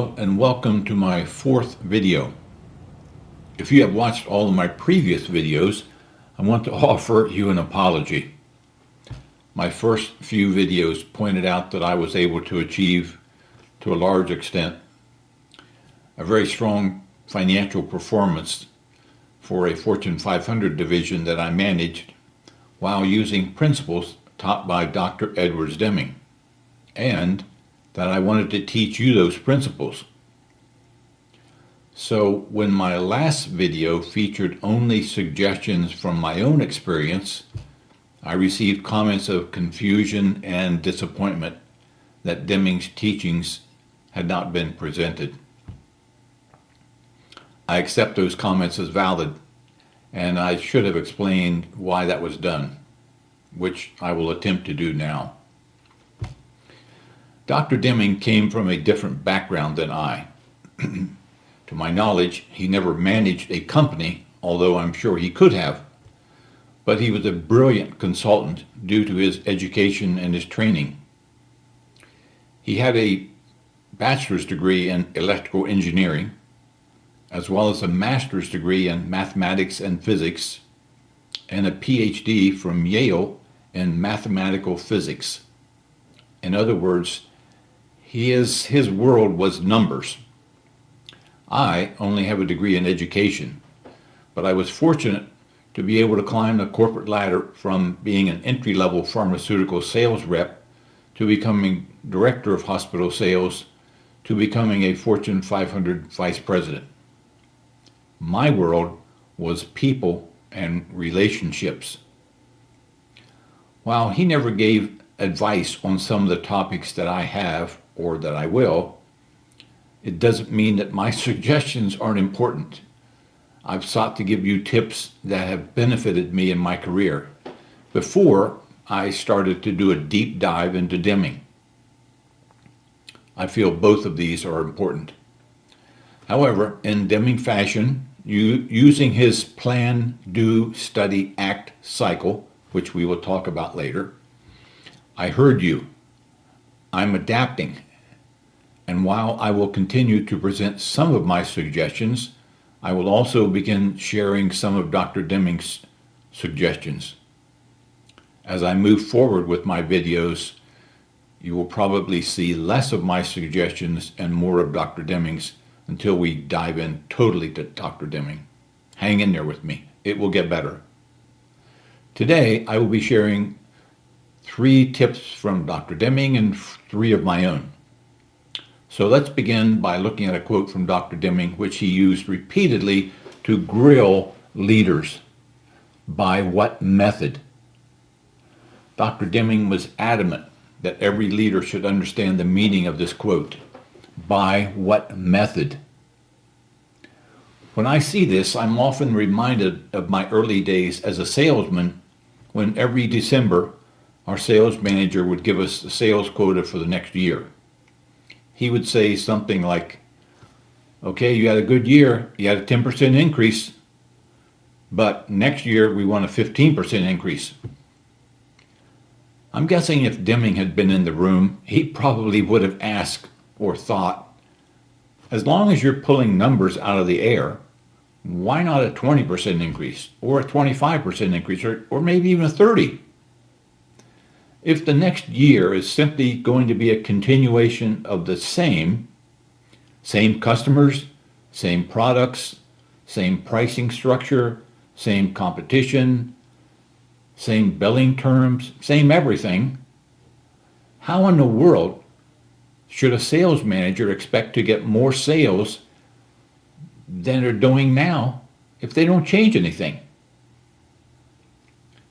And welcome to my fourth video. If you have watched all of my previous videos, I want to offer you an apology. My first few videos pointed out that I was able to achieve, to a large extent, a very strong financial performance for a Fortune 500 division that I managed while using principles taught by Dr. Edwards Deming, and that I wanted to teach you those principles. So when my last video featured only suggestions from my own experience, I received comments of confusion and disappointment that Deming's teachings had not been presented. I accept those comments as valid, and I should have explained why that was done, which I will attempt to do now. Dr. Deming came from a different background than I. To my knowledge, he never managed a company, although I'm sure he could have. But he was a brilliant consultant due to his education and his training. He had a bachelor's degree in electrical engineering, as well as a master's degree in mathematics and physics, and a PhD from Yale in mathematical physics. In other words, his world was numbers. I only have a degree in education, but I was fortunate to be able to climb the corporate ladder from being an entry-level pharmaceutical sales rep to becoming director of hospital sales to becoming a Fortune 500 vice president. My world was people and relationships. While he never gave advice on some of the topics that I have or that I will, it doesn't mean that my suggestions aren't important. I've sought to give you tips that have benefited me in my career before I started to do a deep dive into Deming. I feel both of these are important. However, in Deming fashion, using his plan, do, study, act cycle, which we will talk about later, I heard you. I'm adapting. And while I will continue to present some of my suggestions, I will also begin sharing some of Dr. Deming's suggestions. As I move forward with my videos, you will probably see less of my suggestions and more of Dr. Deming's until we dive in totally to Dr. Deming. Hang in there with me. It will get better. Today, I will be sharing 3 tips from Dr. Deming and 3 of my own. So let's begin by looking at a quote from Dr. Deming, which he used repeatedly to grill leaders. By what method? Dr. Deming was adamant that every leader should understand the meaning of this quote. By what method? When I see this, I'm often reminded of my early days as a salesman, when every December our sales manager would give us the sales quota for the next year. He would say something like, okay, you had a good year, you had a 10% increase, but next year we want a 15% increase. I'm guessing if Deming had been in the room, he probably would have asked or thought, as long as you're pulling numbers out of the air, why not a 20% increase or a 25% increase or maybe even a 30%? If the next year is simply going to be a continuation of the same customers, same products, same pricing structure, same competition, same billing terms, same everything, how in the world should a sales manager expect to get more sales than they're doing now if they don't change anything?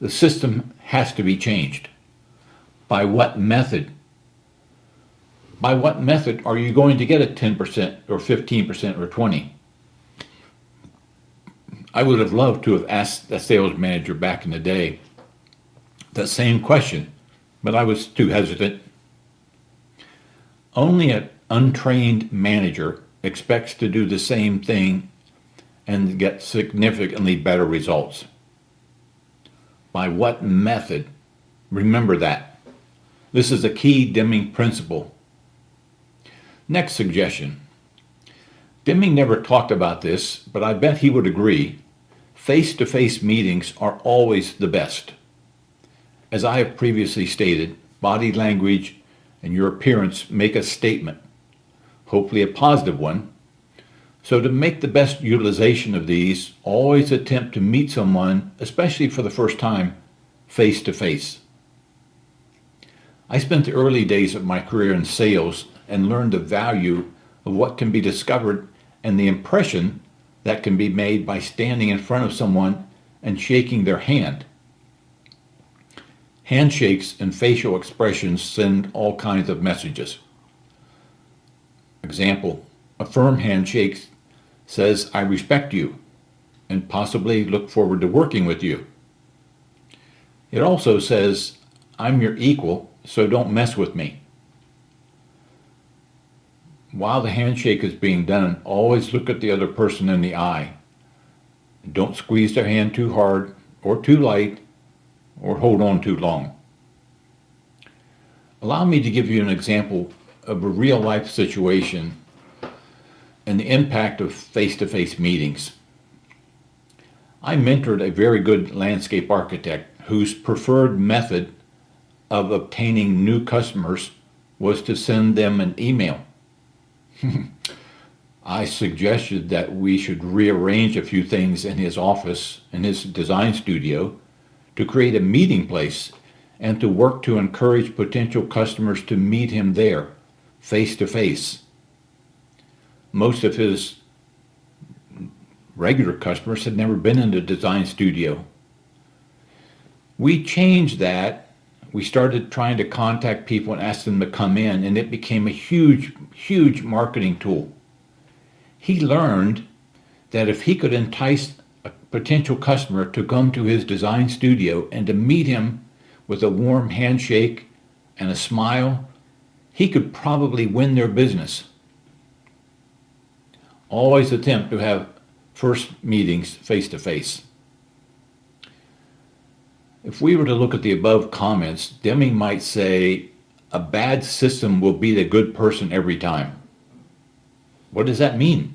The system has to be changed. By what method? By what method are you going to get a 10% or 15% or 20%? I would have loved to have asked a sales manager back in the day that same question, but I was too hesitant. Only an untrained manager expects to do the same thing and get significantly better results. By what method? Remember that. This is a key Deming principle. Next suggestion. Deming never talked about this, but I bet he would agree. Face-to-face meetings are always the best. As I have previously stated, body language and your appearance make a statement, hopefully a positive one. So to make the best utilization of these, always attempt to meet someone, especially for the first time, face to face. I spent the early days of my career in sales and learned the value of what can be discovered and the impression that can be made by standing in front of someone and shaking their hand. Handshakes and facial expressions send all kinds of messages. Example, a firm handshake says, "I respect you and possibly look forward to working with you." It also says, "I'm your equal, so don't mess with me." While the handshake is being done, always look at the other person in the eye. Don't squeeze their hand too hard or too light or hold on too long. Allow me to give you an example of a real-life situation and the impact of face-to-face meetings. I mentored a very good landscape architect whose preferred method of obtaining new customers was to send them an email. I suggested that we should rearrange a few things in his office, in his design studio, to create a meeting place and to work to encourage potential customers to meet him there, face to face. Most of his regular customers had never been in the design studio. We changed that. We started trying to contact people and ask them to come in, and it became a huge marketing tool. He learned that if he could entice a potential customer to come to his design studio and to meet him with a warm handshake and a smile, he could probably win their business. Always attempt to have first meetings face to face. If we were to look at the above comments, Deming might say, "A bad system will beat a good person every time." What does that mean?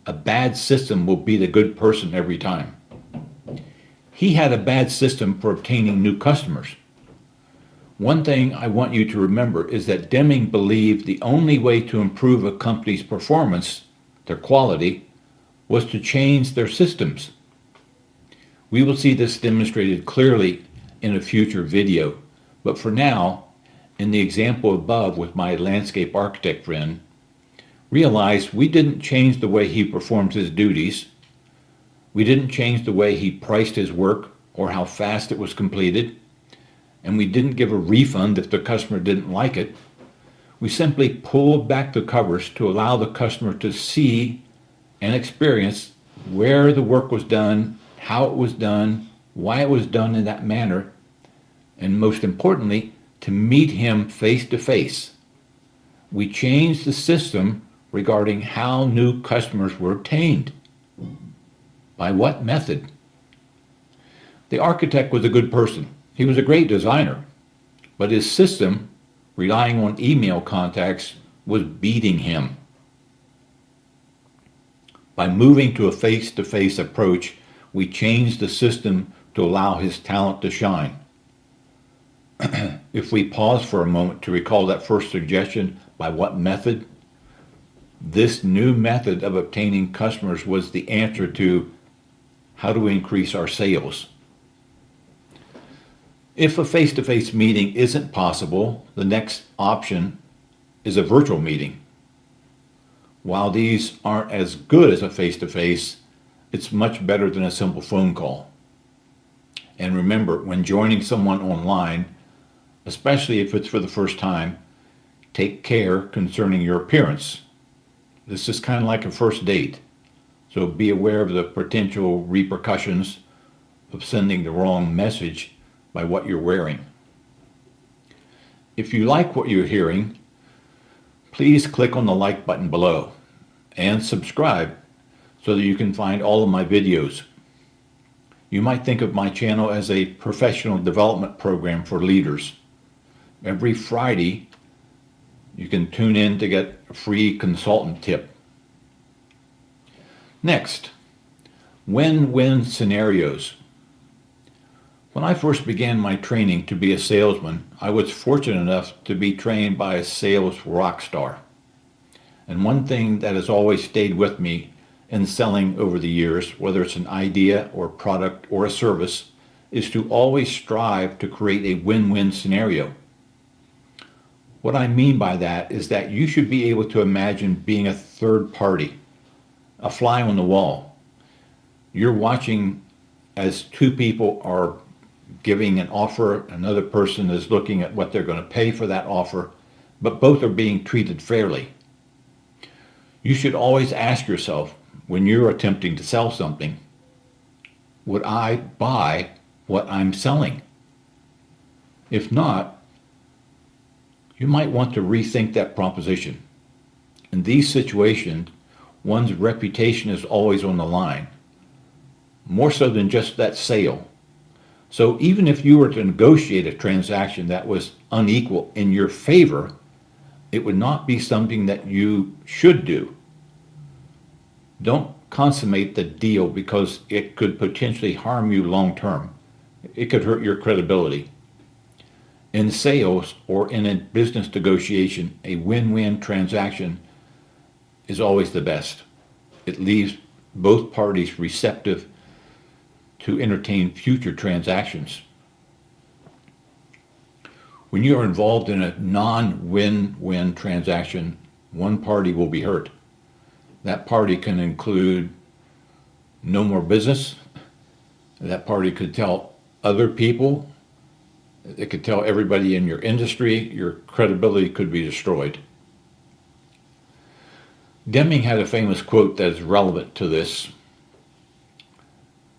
A bad system will beat a good person every time. He had a bad system for obtaining new customers. One thing I want you to remember is that Deming believed the only way to improve a company's performance, their quality, was to change their systems. We will see this demonstrated clearly in a future video, but for now, in the example above with my landscape architect friend, realize we didn't change the way he performs his duties. We didn't change the way he priced his work or how fast it was completed, and we didn't give a refund if the customer didn't like it. We simply pulled back the covers to allow the customer to see and experience where the work was done, how it was done, why it was done in that manner, and most importantly, to meet him face to face. We changed the system regarding how new customers were obtained. By what method? The architect was a good person. He was a great designer, but his system, relying on email contacts, was beating him. By moving to a face-to-face approach, we changed the system to allow his talent to shine. If we pause for a moment to recall that first suggestion, by what method? This new method of obtaining customers was the answer to how do we increase our sales? If a face-to-face meeting isn't possible, the next option is a virtual meeting. While these aren't as good as a face-to-face, it's much better than a simple phone call. And remember, when joining someone online, especially if it's for the first time, take care concerning your appearance. This is kind of like a first date, so be aware of the potential repercussions of sending the wrong message by what you're wearing. If you like what you're hearing, please click on the like button below and subscribe so that you can find all of my videos. You might think of my channel as a professional development program for leaders. Every Friday, you can tune in to get a free consultant tip. Next, win-win scenarios. When I first began my training to be a salesman, I was fortunate enough to be trained by a sales rock star. And one thing that has always stayed with me in selling over the years, whether it's an idea or product or a service, is to always strive to create a win-win scenario. What I mean by that is that you should be able to imagine being a third party, a fly on the wall. You're watching as two people are giving an offer, another person is looking at what they're going to pay for that offer, but both are being treated fairly. You should always ask yourself, when you're attempting to sell something, would I buy what I'm selling? If not, you might want to rethink that proposition. In these situations, one's reputation is always on the line, more so than just that sale. So even if you were to negotiate a transaction that was unequal in your favor, it would not be something that you should do. Don't consummate the deal because it could potentially harm you long term. It could hurt your credibility. In sales or in a business negotiation, a win-win transaction is always the best. It leaves both parties receptive to entertain future transactions. When you are involved in a non-win-win transaction, one party will be hurt. That party can include no more business. That party could tell other people. It could tell everybody in your industry. Your credibility could be destroyed. Deming had a famous quote that is relevant to this.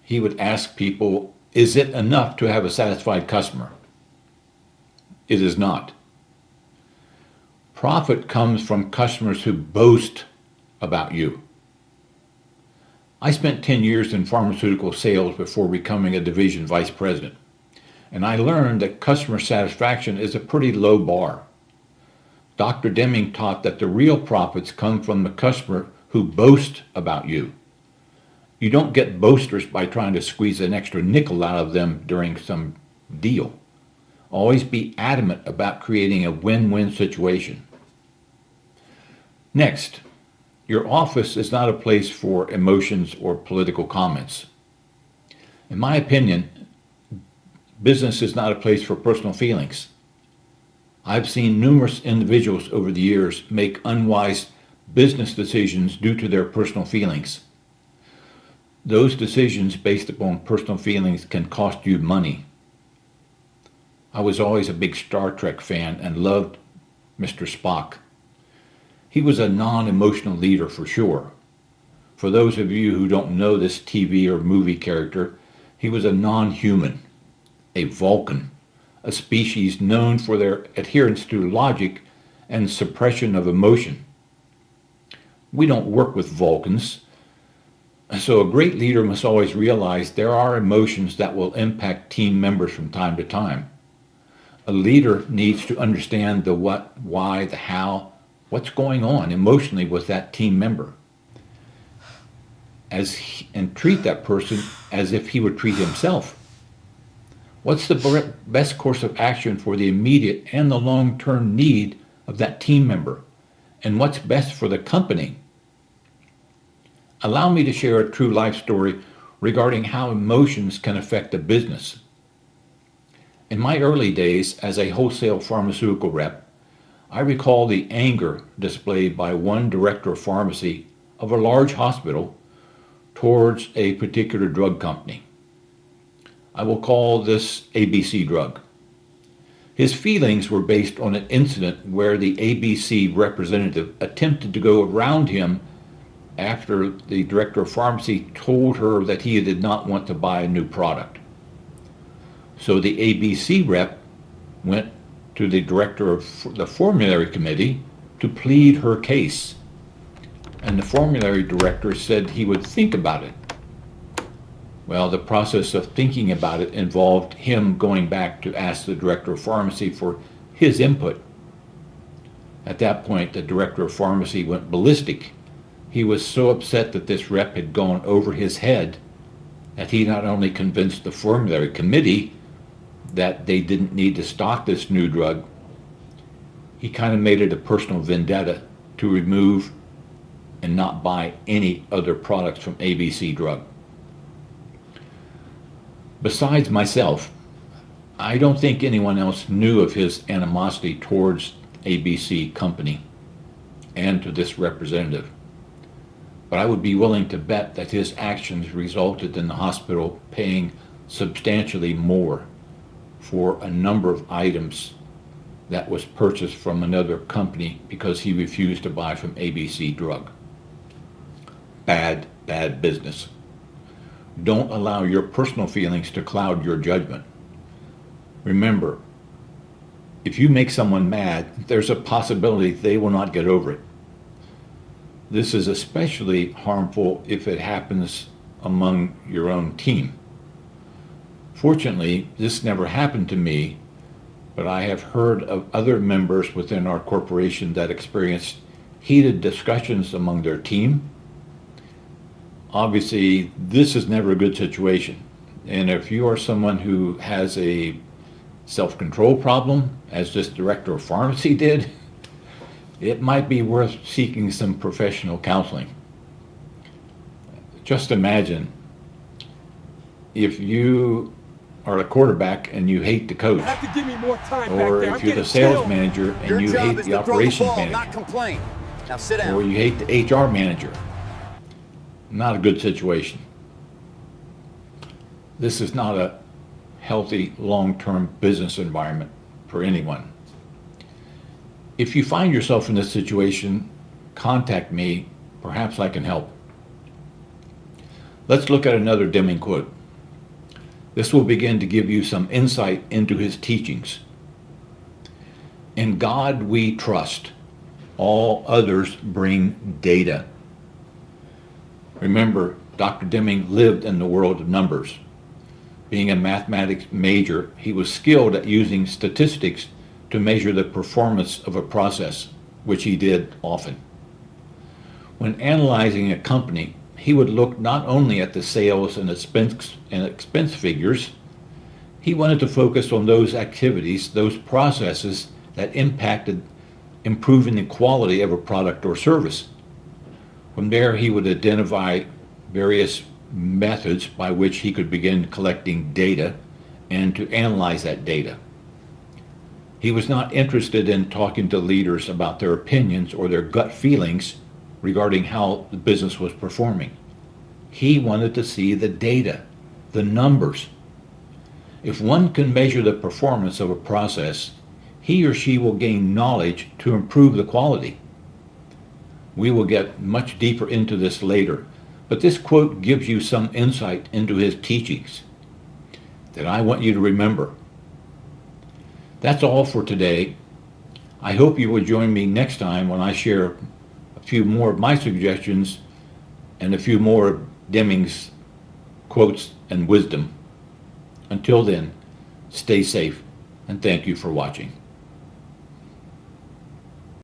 He would ask people, is it enough to have a satisfied customer? It is not. Profit comes from customers who boast about you. I spent 10 years in pharmaceutical sales before becoming a division vice president, and I learned that customer satisfaction is a pretty low bar. Dr. Deming taught that the real profits come from the customer who boast about you. You don't get boasters by trying to squeeze an extra nickel out of them during some deal. Always be adamant about creating a win-win situation. Next, your office is not a place for emotions or political comments. In my opinion, business is not a place for personal feelings. I've seen numerous individuals over the years make unwise business decisions due to their personal feelings. Those decisions based upon personal feelings can cost you money. I was always a big Star Trek fan and loved Mr. Spock. He was a non-emotional leader for sure. For those of you who don't know this TV or movie character, he was a non-human, a Vulcan, a species known for their adherence to logic and suppression of emotion. We don't work with Vulcans. So a great leader must always realize there are emotions that will impact team members from time to time. A leader needs to understand the what, why, the how, what's going on emotionally with that team member, and treat that person as if he would treat himself. What's the best course of action for the immediate and the long-term need of that team member? And what's best for the company? Allow me to share a true life story regarding how emotions can affect a business. In my early days as a wholesale pharmaceutical rep, I recall the anger displayed by one director of pharmacy of a large hospital towards a particular drug company. I will call this ABC drug. His feelings were based on an incident where the ABC representative attempted to go around him after the director of pharmacy told her that he did not want to buy a new product. So the ABC rep went to the director of the formulary committee to plead her case. And the formulary director said he would think about it. Well, the process of thinking about it involved him going back to ask the director of pharmacy for his input. At that point, the director of pharmacy went ballistic. He was so upset that this rep had gone over his head that he not only convinced the formulary committee that they didn't need to stock this new drug, he kind of made it a personal vendetta to remove and not buy any other products from ABC Drug. Besides myself, I don't think anyone else knew of his animosity towards ABC Company and to this representative. But I would be willing to bet that his actions resulted in the hospital paying substantially more for a number of items that was purchased from another company because he refused to buy from ABC Drug. Bad, bad business. Don't allow your personal feelings to cloud your judgment. Remember, if you make someone mad, there's a possibility they will not get over it. This is especially harmful if it happens among your own team. Fortunately, this never happened to me, but I have heard of other members within our corporation that experienced heated discussions among their team. Obviously, this is never a good situation. And if you are someone who has a self-control problem, as this director of pharmacy did, it might be worth seeking some professional counseling. Just imagine if you are a quarterback and you hate the coach, have to give me more time or back there. if you're the sales manager and you hate the operations manager, not complain. Now sit down. or you hate the HR manager. Not a good situation. This is not a healthy long-term business environment for anyone. If you find yourself in this situation, contact me. Perhaps I can help. Let's look at another Deming quote. This will begin to give you some insight into his teachings. In God we trust. All others bring data. Remember, Dr. Deming lived in the world of numbers. Being a mathematics major, he was skilled at using statistics to measure the performance of a process, which he did often. When analyzing a company, he would look not only at the sales and expense figures, he wanted to focus on those activities, those processes that impacted improving the quality of a product or service. From there, he would identify various methods by which he could begin collecting data and to analyze that data. He was not interested in talking to leaders about their opinions or their gut feelings regarding how the business was performing. He wanted to see the data, the numbers. If one can measure the performance of a process, he or she will gain knowledge to improve the quality. We will get much deeper into this later, but this quote gives you some insight into his teachings that I want you to remember. That's all for today. I hope you will join me next time when I share a few more of my suggestions and a few more of Deming's quotes and wisdom. Until then, stay safe and thank you for watching.